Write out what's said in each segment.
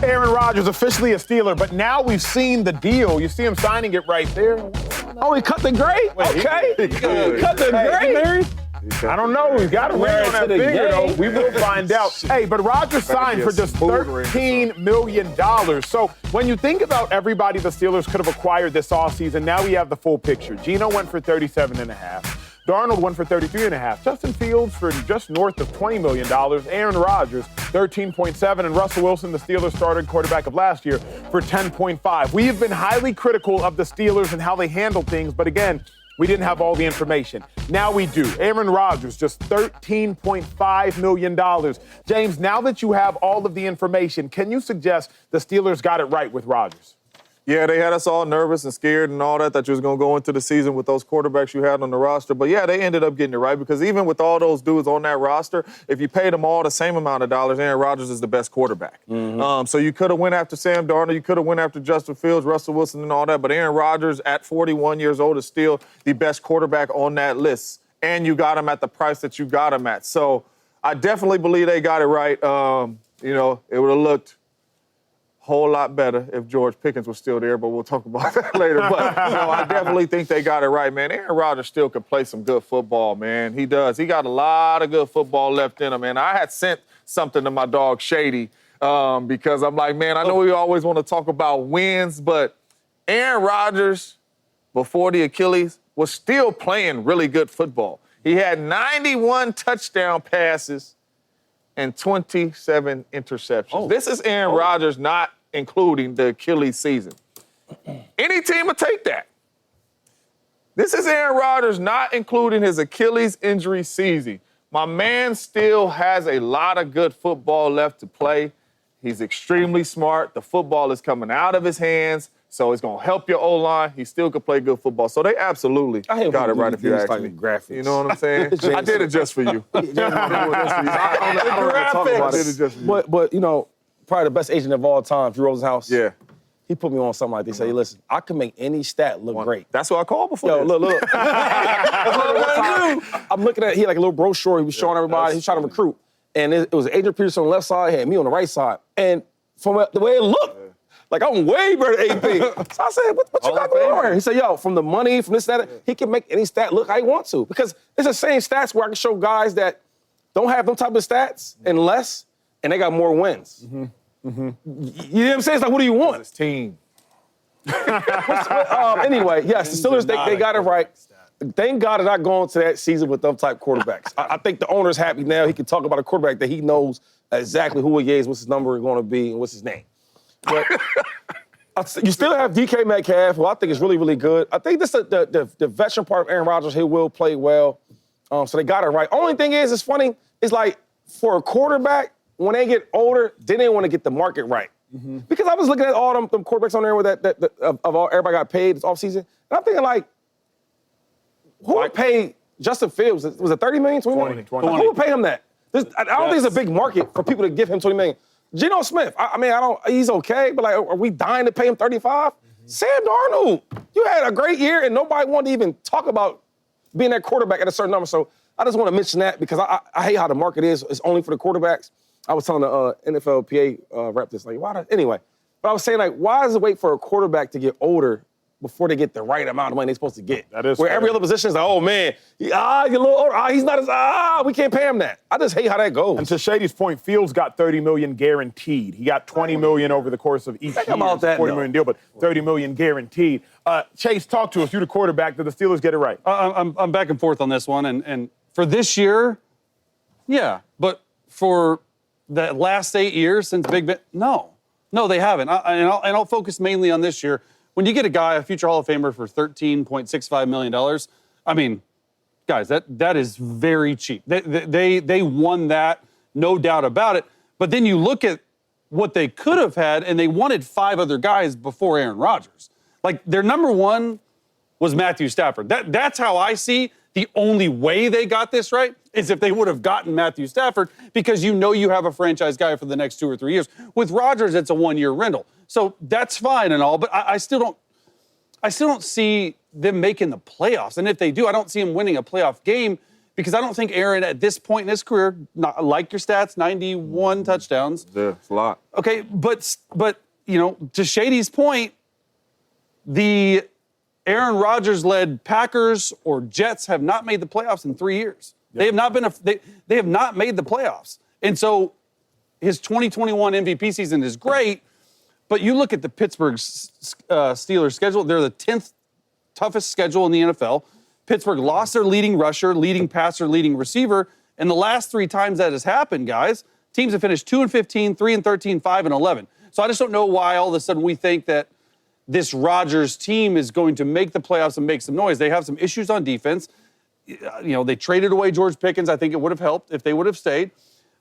Aaron Rodgers officially a Steeler, but now we've seen the deal. You see him signing it right there. Oh, he cut the gray? Okay. He cut the gray? I don't know. He's got a ring on that finger, though. We will find out. Hey, but Rodgers signed for just $13 million. So when you think about everybody the Steelers could have acquired this offseason, now we have the full picture. Geno went for $37.5. Darnold went for $33.5. Justin Fields for just north of $20 million. Aaron Rodgers, $13.7. And Russell Wilson, the Steelers starting quarterback of last year, for $10.5. We have been highly critical of the Steelers and how they handle things, but again, we didn't have all the information. Now we do. Aaron Rodgers, just $13.5 million. James, now that you have all of the information, can you suggest the Steelers got it right with Rodgers? Yeah, they had us all nervous and scared and all that you was going to go into the season with those quarterbacks you had on the roster. But, yeah, they ended up getting it right because even with all those dudes on that roster, if you paid them all the same amount of dollars, Aaron Rodgers is the best quarterback. So you could have went after Sam Darnold, you could have went after Justin Fields, Russell Wilson and all that, but Aaron Rodgers at 41 years old is still the best quarterback on that list. And you got him at the price that you got him at. So I definitely believe they got it right. It would have looked whole lot better if George Pickens was still there, but we'll talk about that later. But no, I definitely think they got it right, man. Aaron Rodgers still can play some good football, man. He does. He got a lot of good football left in him, man. I had sent something to my dog Shady because I'm like, man, I know we always want to talk about wins, but Aaron Rodgers, before the Achilles, was still playing really good football. He had 91 touchdown passes and 27 interceptions. This is Aaron Rodgers not including the Achilles season. Any team will take that. This is Aaron Rodgers not including his Achilles injury season. My man still has a lot of good football left to play. He's extremely smart. The football is coming out of his hands, so it's going to help your O-line. He still can play good football. So they absolutely got it right if you ask me. Graphics. You know what I'm saying? I did it just for you. I did it just for you. But probably the best agent of all time, Drew Rosenhaus. Yeah. He put me on something like this. He said, hey, listen, I can make any stat look great. That's what I called before. Yo, look. I'm looking at, he had like a little brochure he was showing everybody. He was trying to recruit. And it was Adrian Peterson on the left side, had me on the right side. And from the way it looked, like I'm way better than AP. So I said, what you got going on here? He said, yo, from the money, from this, that, he can make any stat look how he wants to. Because it's the same stats where I can show guys that don't have them type of stats and less, and they got more wins. You know what I'm saying? It's like, what do you want? It's team. Anyway, yes, the Steelers, they got it right. Thank God they're not going to that season with them type quarterbacks. I think the owner's happy now. He can talk about a quarterback that he knows exactly who he is, what's his number going to be, and what's his name. But you still have DK Metcalf, who I think is really, really good. I think this the veteran part of Aaron Rodgers, he will play well. So they got it right. Only thing is, it's funny, it's like for a quarterback, when they get older, they didn't want to get the market right. Because I was looking at all them quarterbacks on there with everybody got paid this offseason, and I'm thinking like, who would pay Justin Fields? Was it 30 million, 20 million? 20. Who would pay him that? I don't think it's a big market for people to give him 20 million. Geno Smith, he's okay, but like, are we dying to pay him 35? Sam Darnold, you had a great year and nobody wanted to even talk about being that quarterback at a certain number. So I just want to mention that because I hate how the market is. It's only for the quarterbacks. I was telling the NFLPA rep this, like, anyway. But I was saying, like, why does it wait for a quarterback to get older before they get the right amount of money they're supposed to get? That is where fair. every other position is like, oh, man, you're a little older. He's not as, we can't pay him that. I just hate how that goes. And to Shady's point, Fields got $30 million guaranteed. He got $20 million over the course of each year. About that, $40 million deal, but $30 million guaranteed. Chase, talk to us. You're the quarterback. Did the Steelers get it right? I'm back and forth on this one. And for this year, yeah. But for the last 8 years since Big Ben, no, they haven't. I'll focus mainly on this year. When you get a guy, a future Hall of Famer, for $13.65 million, I mean, guys, that is very cheap. They won that, no doubt about it. But then you look at what they could have had, and they wanted 5 other guys before Aaron Rodgers. Like, their number one was Matthew Stafford. That's how I see the only way they got this right is if they would have gotten Matthew Stafford, because you have a franchise guy for the next 2 or 3 years. With Rodgers, it's a 1-year rental. So that's fine and all, but I still don't see them making the playoffs. And if they do, I don't see them winning a playoff game because I don't think Aaron, at this point in his career, like your stats, 91 touchdowns. Yeah, it's a lot. Okay, but to Shady's point, the Aaron Rodgers-led Packers or Jets have not made the playoffs in 3 years. Yep. They have not been they have not made the playoffs. And so his 2021 MVP season is great, but you look at the Pittsburgh Steelers schedule, they're the 10th toughest schedule in the NFL. Pittsburgh lost their leading rusher, leading passer, leading receiver, and the last 3 times that has happened, guys, teams have finished 2-15, 3-13, 5-11. So I just don't know why all of a sudden we think that this Rodgers team is going to make the playoffs and make some noise. They have some issues on defense. They traded away George Pickens. I think it would have helped if they would have stayed.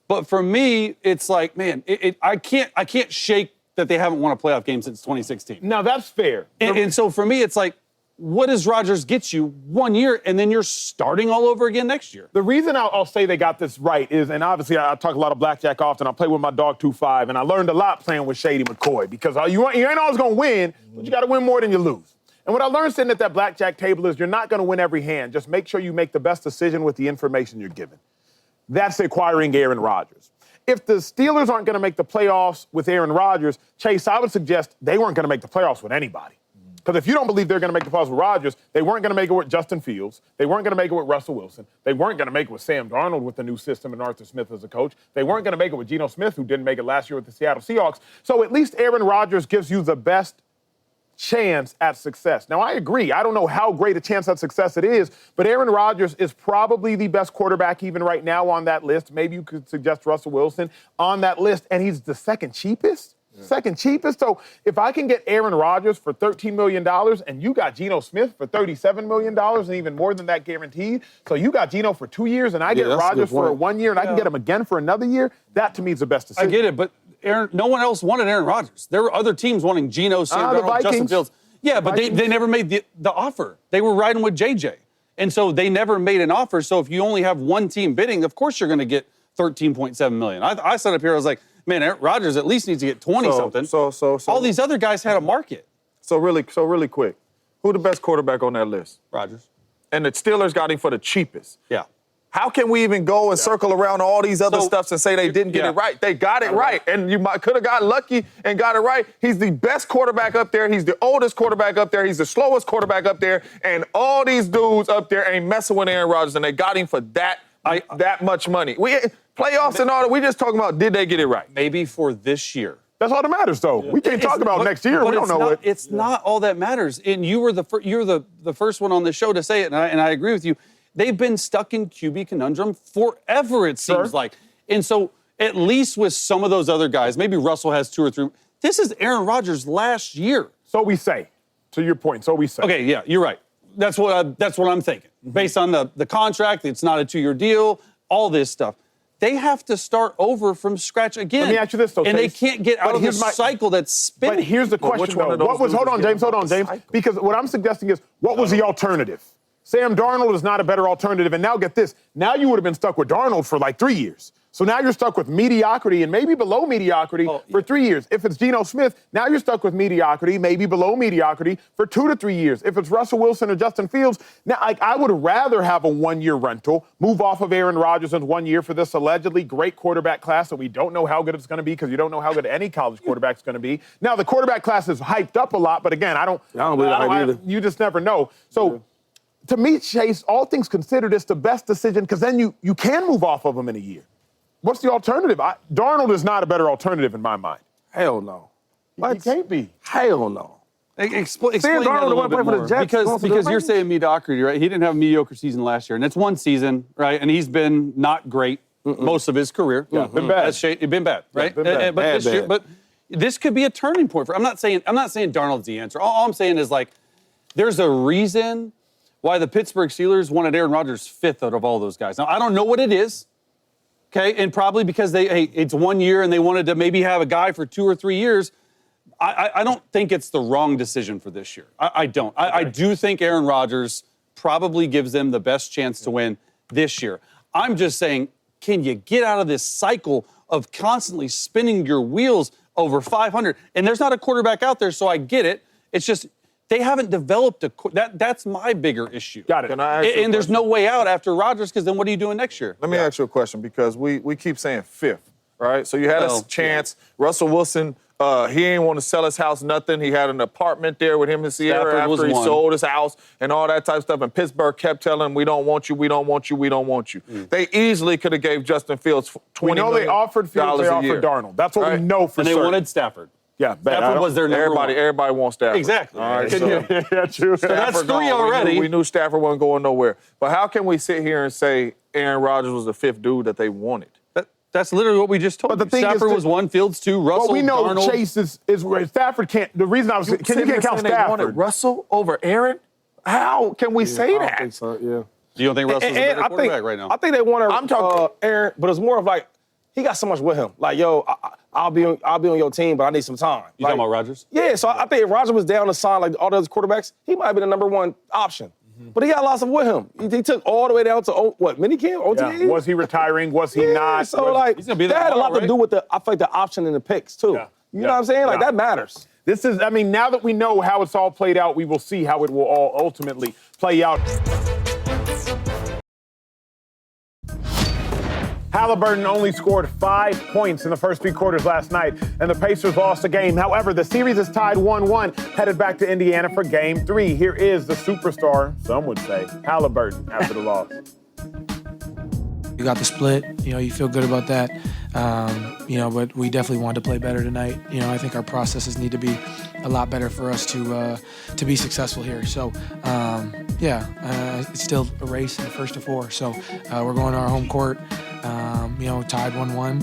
But for me, it's like, man, I can't shake that they haven't won a playoff game since 2016. Now, that's fair. And so for me, it's like, what does Rodgers get you 1 year, and then you're starting all over again next year? The reason I'll say they got this right is, and obviously I talk a lot of blackjack often. I play with my dog 2-5, and I learned a lot playing with Shady McCoy because you ain't always going to win, but you got to win more than you lose. And what I learned sitting at that blackjack table is you're not going to win every hand. Just make sure you make the best decision with the information you're given. That's acquiring Aaron Rodgers. If the Steelers aren't going to make the playoffs with Aaron Rodgers, Chase, I would suggest they weren't going to make the playoffs with anybody. Because if you don't believe they're going to make the playoffs with Rodgers, they weren't going to make it with Justin Fields. They weren't going to make it with Russell Wilson. They weren't going to make it with Sam Darnold with the new system and Arthur Smith as a coach. They weren't going to make it with Geno Smith, who didn't make it last year with the Seattle Seahawks. So at least Aaron Rodgers gives you the best chance at success. Now, I agree. I don't know how great a chance at success it is, but Aaron Rodgers is probably the best quarterback even right now on that list. Maybe you could suggest Russell Wilson on that list, and he's the second cheapest. Second cheapest. So if I can get Aaron Rodgers for $13 million and you got Geno Smith for $37 million and even more than that guaranteed, so you got Geno for 2 years and I get Rodgers for 1 year and I can get him again for another year, that to me is the best decision. I get it, but no one else wanted Aaron Rodgers. There were other teams wanting Geno, Sam Darnold, Justin Fields. Yeah, but they never made the offer. They were riding with JJ. And so they never made an offer. So if you only have one team bidding, of course you're going to get $13.7 million. I sat up here, I was like, man, Aaron Rodgers at least needs to get 20-something. So all these other guys had a market. So really quick, who the best quarterback on that list? Rodgers. And the Steelers got him for the cheapest. Yeah. How can we even go and circle around all these other stuffs and say they didn't get it right? They got it right. And you could have got lucky and got it right. He's the best quarterback up there. He's the oldest quarterback up there. He's the slowest quarterback up there. And all these dudes up there ain't messing with Aaron Rodgers, and they got him for that much money. Playoffs and all that, we just talking about did they get it right? Maybe for this year. That's all that matters, though. We can't talk about next year. We don't know it. It's not all that matters. And you're the first one on the show to say it, and I agree with you. They've been stuck in QB conundrum forever, it seems like. And so at least with some of those other guys, maybe Russell has 2 or 3. This is Aaron Rodgers' last year. So we say. To your point, so we say. Okay, yeah, you're right. That's what I'm thinking. Based on the contract, it's not a 2-year deal, all this stuff. They have to start over from scratch again. Let me ask you this, though, and Chase. they can't get out of this cycle that's spinning. But here's the question, though. Hold on, James. Because what I'm suggesting is, what was the alternative? Sam Darnold is not a better alternative. And now get this. Now you would have been stuck with Darnold for like 3 years. So now you're stuck with mediocrity and maybe below mediocrity for 3 years. If it's Geno Smith, now you're stuck with mediocrity, maybe below mediocrity for 2 to 3 years. If it's Russell Wilson or Justin Fields, now I would rather have a 1-year rental, move off of Aaron Rodgers in 1 year for this allegedly great quarterback class that we don't know how good it's going to be because you don't know how good any college quarterback's going to be. Now, the quarterback class is hyped up a lot, but again, I don't believe that either. You just never know. So, to me, Chase, all things considered, it's the best decision because then you can move off of him in a year. What's the alternative? Darnold is not a better alternative in my mind. Hell no. He can't be. Hell no. Explain that a little bit more. Because you're saying mediocrity, right? He didn't have a mediocre season last year, and it's one season, right? And he's been not great most of his career. Yeah, been bad. Been bad, right? Been bad. But this could be a turning point for. I'm not saying Darnold's the answer. All I'm saying is like, there's a reason why the Pittsburgh Steelers wanted Aaron Rodgers 5th out of all those guys. Now I don't know what it is. Okay, and probably because it's 1 year and they wanted to maybe have a guy for 2 or 3 years. I don't think it's the wrong decision for this year. I don't. I do think Aaron Rodgers probably gives them the best chance to win this year. I'm just saying, can you get out of this cycle of constantly spinning your wheels over 500? And there's not a quarterback out there, so I get it. It's just They haven't developed that's my bigger issue. Got it. Can I ask you a And there's question? no way out after Rodgers, because then what are you doing next year? Let me ask you a question, because we keep saying fifth, right? So you had Well, a chance. Russell Wilson, he ain't want to sell his house, nothing. He had an apartment there with him and Sierra Stafford was after he one. sold his house and all that type of stuff. And Pittsburgh kept telling him, we don't want you, we don't want you, we don't want you. They easily could have gave Justin Fields $20 We know million they offered Fields, they a year. offered Darnold. That's what we Right? know for And they certain. wanted Stafford. Yeah, but I Stafford don't- was their number one. Everybody wants Stafford. Exactly. All right, Can so you- yeah, true. that's Stafford three gone. already. We knew Stafford wasn't going nowhere. But how can we sit here and say Aaron Rodgers was the fifth dude that they wanted? That's literally what we just told But the you. thing is Stafford that- was one, Fields two, Russell, Well, we know Darnold. Chase is where Stafford can't. The reason I was you can't count They wanted Stafford. Russell over Aaron? How can we say I don't that? think so, yeah. You don't think Russell's a better quarterback right now? I think they wanted I'm talking- Aaron, but it's more of like he got so much with him. Like, yo, I'll be on your team, but I need some time. You talking about Rodgers? Yeah, so I think if Rodgers was down to sign like all the other quarterbacks, he might have been the number one option. But he got lots of with him. He took all the way down to minicamp, OTA. Yeah. Was he retiring? Was he Yeah, not? so Was- like He's gonna be that there had a lot tomorrow, to do with I feel like the option and the picks too. Yeah. You know what I'm saying? Like Yeah. that matters. This is, I mean, now that we know how it's all played out, we will see how it will all ultimately play out. Halliburton only scored 5 points in the first 3 quarters last night, and the Pacers lost the game. However, the series is tied 1-1, headed back to Indiana for Game 3. Here is the superstar, some would say, Halliburton, after the loss. You got the split, you feel good about that, but we definitely wanted to play better tonight. I think our processes need to be a lot better for us to be successful here. So, it's still a race in the first to 4. So we're going to our home court, tied 1-1.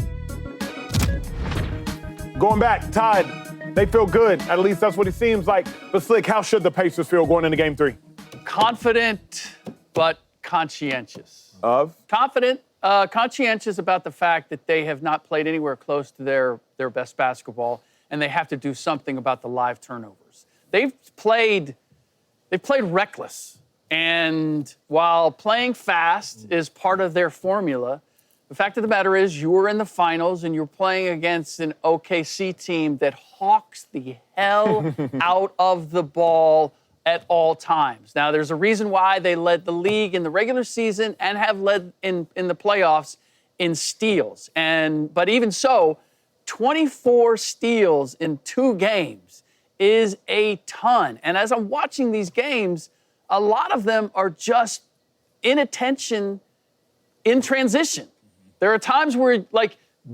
Going back, tied, they feel good. At least that's what it seems like. But Slick, how should the Pacers feel going into Game 3? Confident, but conscientious. Of? Confident, conscientious about the fact that they have not played anywhere close to their best basketball, and they have to do something about the live turnovers. They've played reckless, and while playing fast is part of their formula, the fact of the matter is you're in the finals and you're playing against an OKC team that hawks the hell out of the ball at all times. Now, there's a reason why they led the league in the regular season and have led in the playoffs in steals. But even so, 24 steals in 2 games is a ton. And as I'm watching these games, a lot of them are just inattention in transition. There are times where,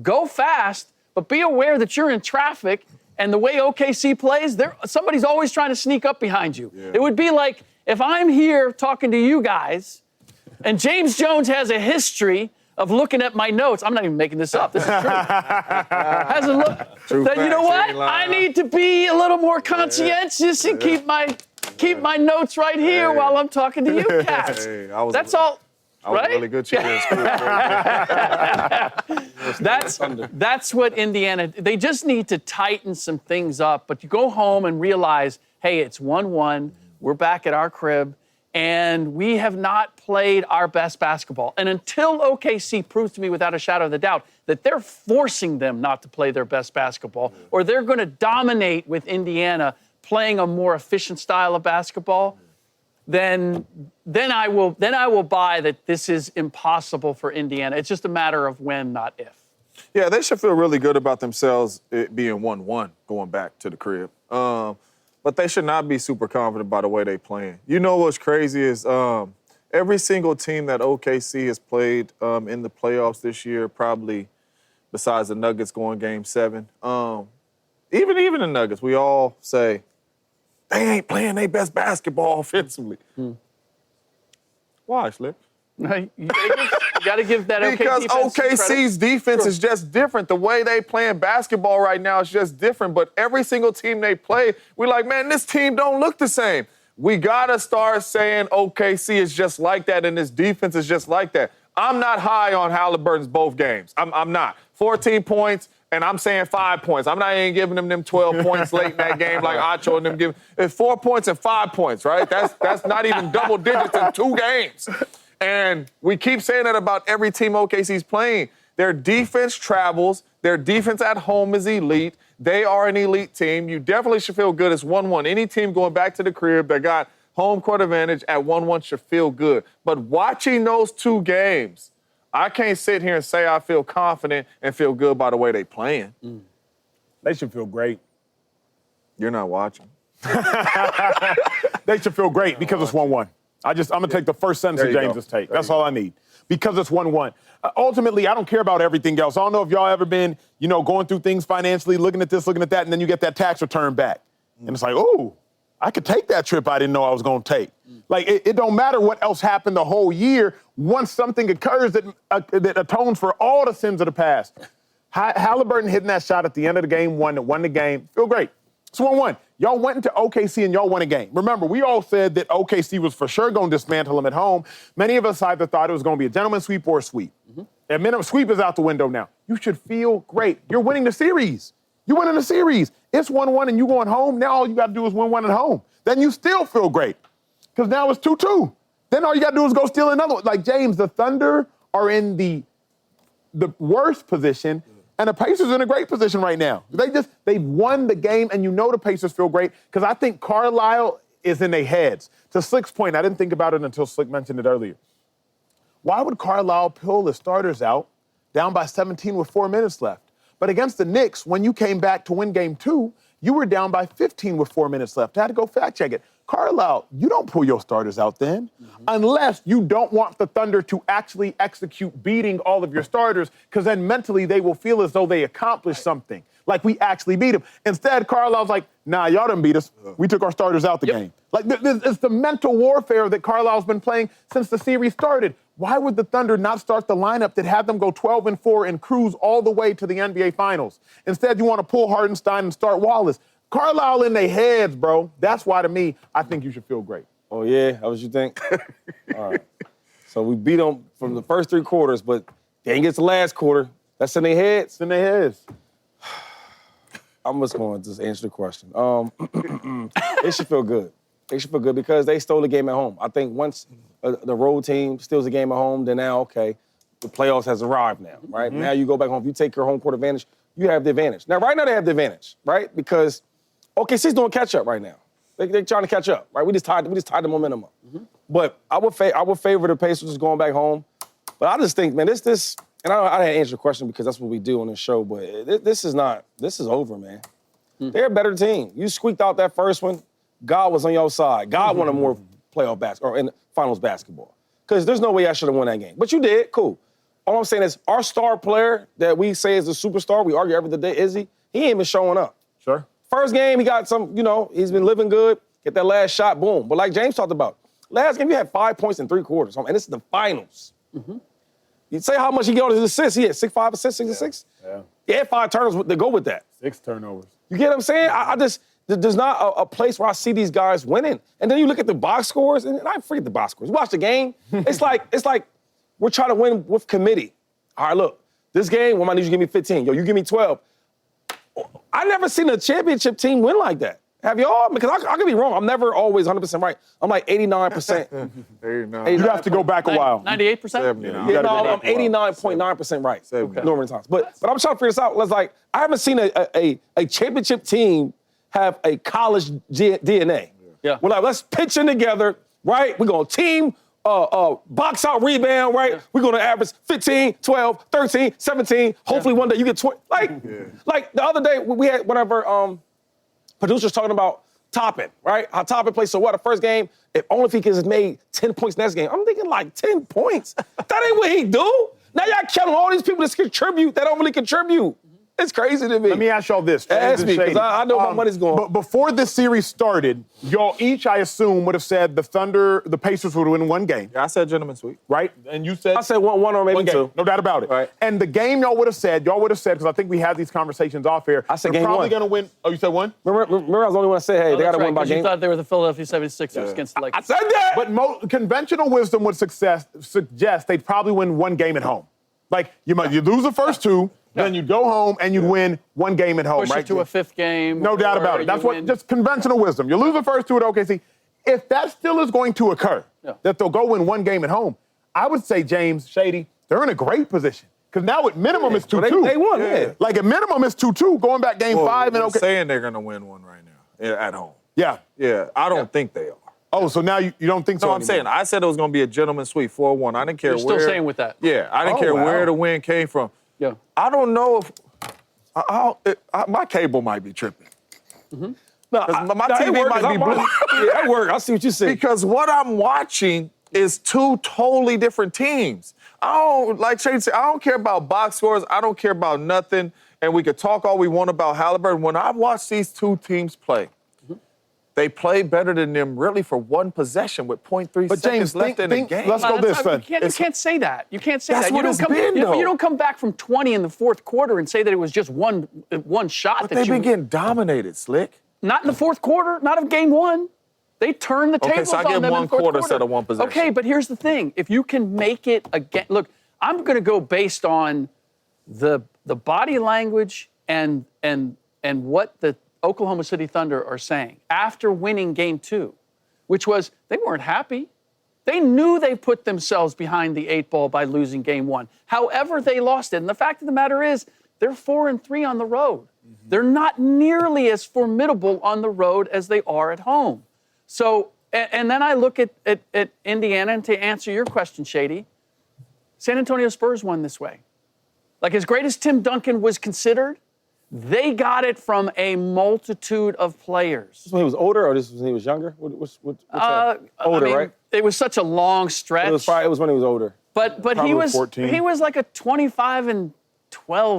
go fast, but be aware that you're in traffic. And the way OKC plays, somebody's always trying to sneak up behind you. Yeah. It would be like if I'm here talking to you guys, and James Jones has a history of looking at my notes. I'm not even making this up. This is true. Has a look. That, you know what? I need to be a little more conscientious and keep my notes right here while I'm talking to you cats. That's all. I was right? a really good cheer in school. That's what Indiana, they just need to tighten some things up. But you go home and realize, hey, it's 1-1. We're back at our crib, and we have not played our best basketball. And until OKC proves to me without a shadow of a doubt that they're forcing them not to play their best basketball, or they're going to dominate with Indiana playing a more efficient style of basketball, then I will buy that this is impossible for Indiana. It's just a matter of when, not if. Yeah, they should feel really good about themselves, it being 1-1 going back to the crib. But they should not be super confident by the way they playing. You know what's crazy is every single team that OKC has played in the playoffs this year, probably besides the Nuggets going Game 7, even the Nuggets, we all say, they ain't playing their best basketball offensively. Why, Slip? You got to give that Because defense some OKC's defense is just different. The way they playing basketball right now is just different. But every single team they play, we're like, man, this team don't look the same. We got to start saying OKC is just like that and this defense is just like that. I'm not high on Halliburton's both games. I'm not. 14 points, and I'm saying 5 points. I'm not even giving them 12 points late in that game like Acho and them giving. It's 4 points and 5 points, right? That's not even double digits in 2 games. And we keep saying that about every team OKC's playing. Their defense travels. Their defense at home is elite. They are an elite team. You definitely should feel good. It's 1-1. Any team going back to the crib that got home court advantage at 1-1 should feel good. But watching those two games, I can't sit here and say I feel confident and feel good by the way they playing. They should feel great. You're not watching. They should feel great because it's 1-1. I'm going to take the first sentence of James's take. That's all I need. Because it's 1-1. Ultimately, I don't care about everything else. I don't know if y'all ever been, going through things financially, looking at this, looking at that, and then you get that tax return back. And it's like, oh, I could take that trip I didn't know I was going to take. Like, it don't matter what else happened the whole year. Once something occurs that atones for all the sins of the past. Halliburton hitting that shot at the end of the game, won the game. Feel great. It's 1-1. Y'all went into OKC and y'all won a game. Remember, we all said that OKC was for sure going to dismantle them at home. Many of us either thought it was going to be a gentleman's sweep or a sweep. And minimum sweep is out the window now. You should feel great. You're winning the series. You're winning the series. It's 1-1 and you going home. Now all you got to do is win one at home. Then you still feel great because now it's 2-2. Then all you got to do is go steal another one. Like, James, the Thunder are in the worst position. And the Pacers are in a great position right now. They've won the game, and the Pacers feel great because I think Carlisle is in their heads. To Slick's point, I didn't think about it until Slick mentioned it earlier. Why would Carlisle pull the starters out down by 17 with 4 minutes left? But against the Knicks, when you came back to win game 2, you were down by 15 with 4 minutes left. I had to go fact check it. Carlisle, you don't pull your starters out then unless you don't want the Thunder to actually execute beating all of your starters because then mentally they will feel as though they accomplished something, like we actually beat them. Instead, Carlisle's like, nah, y'all didn't beat us. We took our starters out the game. Like, it's the mental warfare that Carlisle's been playing since the series started. Why would the Thunder not start the lineup that had them go 12-4 and cruise all the way to the NBA Finals? Instead, you want to pull Hartenstein and start Wallace. Carlisle in their heads, bro. That's why, to me, I think you should feel great. Oh, yeah? That what you think? All right. So we beat them from the first 3 quarters, but they ain't get to the last quarter. That's in their heads? It's in their heads. I'm just going to just answer the question. They should feel good. They should feel good because they stole the game at home. I think once the road team steals the game at home, then now, okay, the playoffs has arrived now, right? Now you go back home. If you take your home court advantage, you have the advantage. Now, right now they have the advantage, right? Because OKC's doing catch-up right now. They're trying to catch up, right? We just tied the momentum up. But I would favor the Pacers just going back home. But I just think, man, this, and I didn't answer your question because that's what we do on this show, but this is over, man. They're a better team. You squeaked out that first one. God was on your side. God wanted more playoff basketball or in finals basketball. Because there's no way I should have won that game. But you did, cool. All I'm saying is our star player that we say is a superstar, we argue every day, Izzy, he ain't been showing up. Sure. First game, he got some, he's been living good. Get that last shot, boom. But like James talked about, last game you had 5 points in 3 quarters, and this is the finals. You'd say how much he got on his assists. He had 5 assists, 6 assists. Yeah. He had 5 turnovers to go with that. 6 turnovers. You get what I'm saying? There's not a place where I see these guys winning. And then you look at the box scores, and I forget the box scores. You watch the game, it's like we're trying to win with committee. All right, look, this game, I need you to give me 15. Yo, you give me 12. I never seen a championship team win like that. Have y'all? Because I could be wrong. I'm never always 100% right. I'm like 89%. 89. You have to go back a while. 98%? 79. Yeah, no, I'm 89.9% right. Numerous times. But I'm trying to figure this out. It's like, I haven't seen a championship team have a college DNA. Yeah. We're like, let's pitch in together, right? We're going to team, box out rebound, right? We're going to average 15, 12, 13, 17. Hopefully one day you get 20. Like the other day, we had whenever producers talking about Toppin, right? How Toppin plays so well the first game. If only if he could have made 10 points next game. I'm thinking like 10 points. That ain't what he do. Now y'all counting all these people that contribute that don't really contribute. It's crazy to me. Let me ask y'all this. Ask me, because I know my money's going. But before this series started, y'all each, I assume, would have said the Pacers would win 1 game. Yeah, I said gentleman's sweep. Right? And you said? I said one or maybe 1 game. 2. No doubt about it. Right. And the game y'all would have said, because I think we had these conversations off air. I said they're game probably 1. going to win. Oh, you said 1? Remember I was the only one that said, hey, they got to win by game. You thought they were the Philadelphia 76ers against the Lakers. I said that. But conventional wisdom would suggest they'd probably win 1 game at home. Like, you lose the first 2, then you'd go home and you'd win 1 game at home, Push right? it to a 5th game. No doubt about it. That's just conventional wisdom. You lose the first 2 at OKC. If that still is going to occur, that they'll go win 1 game at home, I would say, James, Shady, they're in a great position. Because now at minimum it's 2-2. They won, yeah. Like at minimum it's 2-2, going back game 5 and okay. Saying they're going to win one right now at home. Yeah. Yeah, I don't think they are. Oh, so now you don't think so No, I'm anymore. saying I said it was going to be a gentleman's sweep, 4-1. I didn't care You're still where. saying with that? Yeah, I didn't care where the win came from. Yeah. I don't know if my cable might be tripping. No, my TV might be blue. Yeah, that worked. I see what you said. Because what I'm watching is two totally different teams. I don't, like Shade said, I don't care about box scores. I don't care about nothing. And we could talk all we want about Halliburton. When I watch these two teams play, they play better than them really for one possession with 0.3 But seconds James, left in the game. let's go this way. You can't say that. You can't say That's that. what it's been, you though. don't come back from 20 in the fourth quarter and say that it was just one shot. But that they've you been getting dominated, Slick. Not in the fourth quarter, not of game 1. They turned the tables so I on give them in one the fourth quarter quarter instead of one possession. Okay, but here's the thing. If you can make it again, look, I'm going to go based on the body language and what the Oklahoma City Thunder are saying after winning game 2, which was they weren't happy. They knew they put themselves behind the 8 ball by losing game 1. However, they lost it. And the fact of the matter is, they're 4-3 on the road. They're not nearly as formidable on the road as they are at home. So, and then I look at Indiana, and to answer your question, Shady, San Antonio Spurs won this way. Like, as great as Tim Duncan was considered, they got it from a multitude of players. This when he was older, or this was when he was younger? What's that? Older, I mean, right? It was such a long stretch. It was when he was older. But he was 14. he was like a 25-12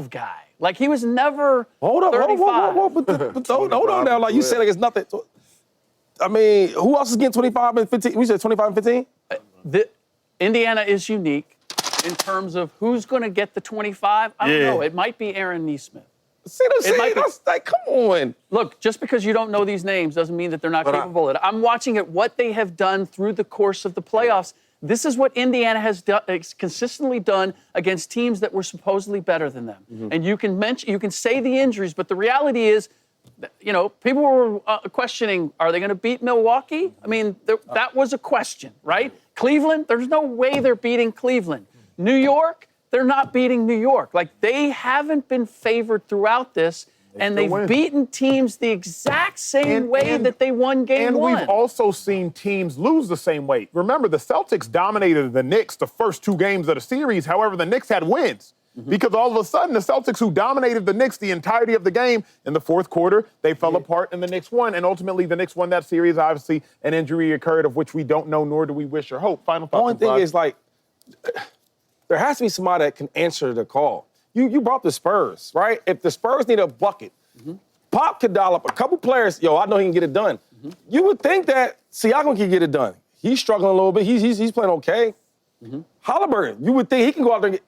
guy. Like, he was never Hold 35. on. Hold on now. Like you said, like it's nothing. I mean, who else is getting 25 and 15? We said 25 and 15? Indiana is unique in terms of who's going to get the 25. I don't know. It might be Aaron Nesmith. See what I'm saying? might be- That's like, come on. Look, just because you don't know these names doesn't mean that they're not capable of it. I'm watching at what they have done through the course of the playoffs. This is what Indiana has consistently done against teams that were supposedly better than them. And you can say the injuries, but the reality is, people were questioning, are they going to beat Milwaukee? I mean, that was a question, right? Cleveland, there's no way they're beating Cleveland. New York, they're not beating New York. Like, they haven't been favored throughout this, and they've beaten teams the exact same way that they won game 1. And we've also seen teams lose the same way. Remember, the Celtics dominated the Knicks the first 2 games of the series. However, the Knicks had wins. Because all of a sudden, the Celtics, who dominated the Knicks the entirety of the game, in the fourth quarter, they fell apart and the Knicks won. And ultimately, the Knicks won that series. Obviously, an injury occurred of which we don't know, nor do we wish or hope. Final thoughts. The only thing is, like, there has to be somebody that can answer the call. You brought the Spurs, right? If the Spurs need a bucket, Pop could dial up a couple players. I know he can get it done. You would think that Siakam can get it done. He's struggling a little bit. He's playing okay. Halliburton, you would think he can go out there and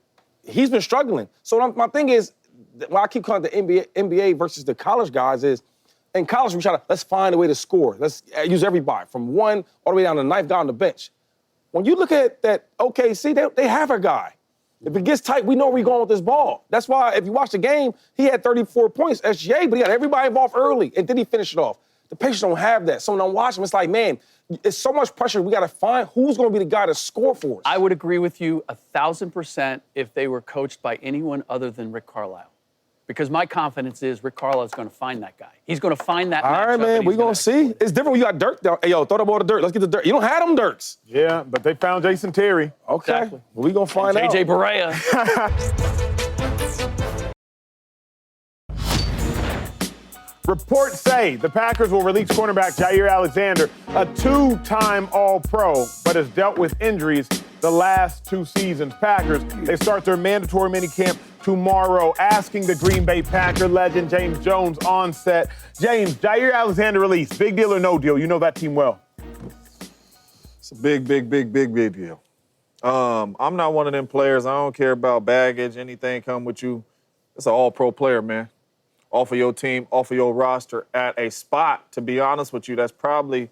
he's been struggling. So my thing is, when I keep calling the NBA versus the college guys is, in college we let's find a way to score. Let's use everybody from 1 all the way down to the 9th guy on the bench. When you look at that OKC, they have a guy. If it gets tight, we know where we're going with this ball. That's why if you watch the game, he had 34 points, SGA, but he got everybody involved early, and then he finished it off. The Pacers don't have that. So when I'm watching, it's like, man, it's so much pressure. We got to find who's going to be the guy to score for us. I would agree with you 1,000% if they were coached by anyone other than Rick Carlisle. Because my confidence is Rick Carlisle is going to find that guy. He's going to find that matchup. All right, man, we're going to see. It's different when you got Dirk down. Hey, throw the ball to Dirk. Let's get the Dirk. You don't have them Dirks. Yeah, but they found Jason Terry. Okay. Exactly. Well, we're going to find out. JJ Barea. Reports say the Packers will release cornerback Jaire Alexander, a 2-time All-Pro, but has dealt with injuries the last 2 seasons. Packers, they start their mandatory minicamp tomorrow, asking the Green Bay Packer legend James Jones on set. James, Jaire Alexander release, big deal or no deal? You know that team well. It's a big deal. I'm not one of them players. I don't care about baggage, anything come with you. It's an all-pro player, man. Off of your team, off of your roster, at a spot, to be honest with you, that's probably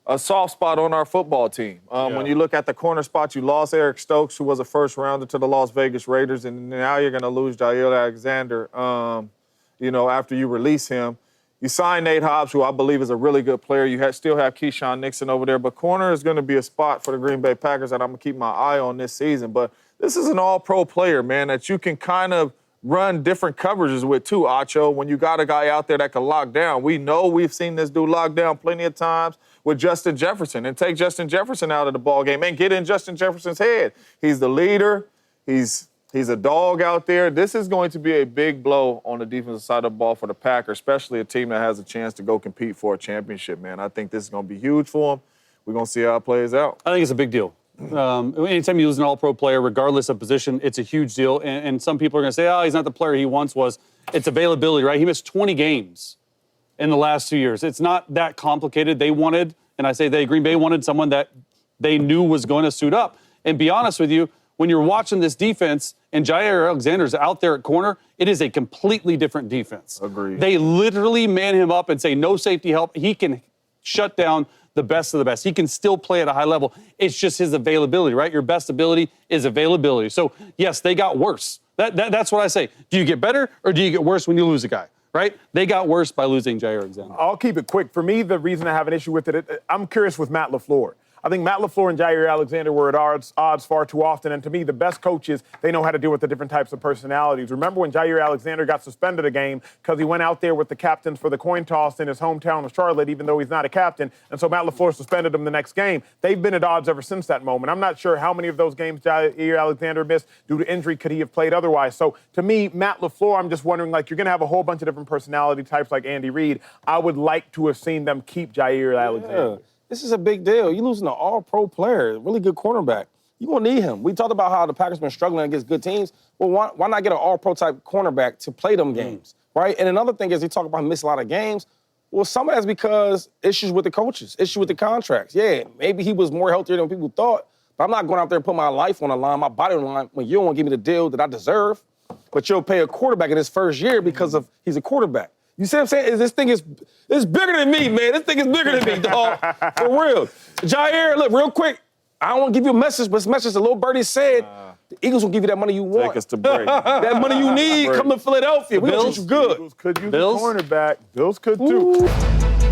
a soft spot on our football team. When you look at the corner spot, you lost Eric Stokes, who was a first-rounder to the Las Vegas Raiders, and now you're going to lose Jaire Alexander, after you release him. You signed Nate Hobbs, who I believe is a really good player. You still have Keyshawn Nixon over there, but corner is going to be a spot for the Green Bay Packers that I'm going to keep my eye on this season. But this is an all-pro player, man, that you can kind of run different coverages with too, Acho, when you got a guy out there that can lock down. We know we've seen this dude lock down plenty of times with Justin Jefferson, and take Justin Jefferson out of the ballgame and get in Justin Jefferson's head. He's the leader. He's a dog out there. This is going to be a big blow on the defensive side of the ball for the Packers, especially a team that has a chance to go compete for a championship, man. I think this is going to be huge for them. We're going to see how it plays out. I think it's a big deal. Anytime you lose an all-pro player, regardless of position, it's a huge deal. And some people are going to say, oh, he's not the player he once was. It's availability, right? He missed 20 games in the last 2 years. It's not that complicated. They wanted, and I say they, Green Bay wanted someone that they knew was going to suit up. And be honest with you, when you're watching this defense and Jaire Alexander's out there at corner, it is a completely different defense. Agreed. They literally man him up and say no safety help. He can shut down the best of the best. He can still play at a high level. It's just his availability, right? Your best ability is availability. So, yes, they got worse. That's what I say. Do you get better or do you get worse when you lose a guy, right? They got worse by losing Jaire Alexander. I'll keep it quick. For me, the reason I have an issue with it, I'm curious with Matt LaFleur. I think Matt LaFleur and Jaire Alexander were at odds far too often. And to me, the best coaches, they know how to deal with the different types of personalities. Remember when Jaire Alexander got suspended a game because he went out there with the captains for the coin toss in his hometown of Charlotte, even though he's not a captain. And so Matt LaFleur suspended him the next game. They've been at odds ever since that moment. I'm not sure how many of those games Jaire Alexander missed due to injury. Could he have played otherwise? So to me, Matt LaFleur, I'm just wondering, like, you're going to have a whole bunch of different personality types like Andy Reid. I would like to have seen them keep Jaire Alexander. Yeah. This is a big deal. You're losing an all-pro player, really good cornerback. You're going to need him. We talked about how the Packers been struggling against good teams. Well, why not get an all-pro type cornerback to play them games, right? And another thing is he talked about missing a lot of games. Well, some of that's because issues with the coaches, issue with the contracts. Yeah, maybe he was more healthier than people thought, but I'm not going out there and put my life on the line, my body on the line, when you don't want to give me the deal that I deserve, but you'll pay a quarterback in his first year because of he's a quarterback. You see what I'm saying? This thing is bigger than me, man. This thing is bigger than me, dog. For real. Jaire, look, real quick, I don't want to give you a message, but this message the little birdie said, the Eagles will give you that money you want. Take us to break. That money you need, come to Philadelphia. We gonna treat you good. Eagles could use Bills? a cornerback. Bills could too. Ooh.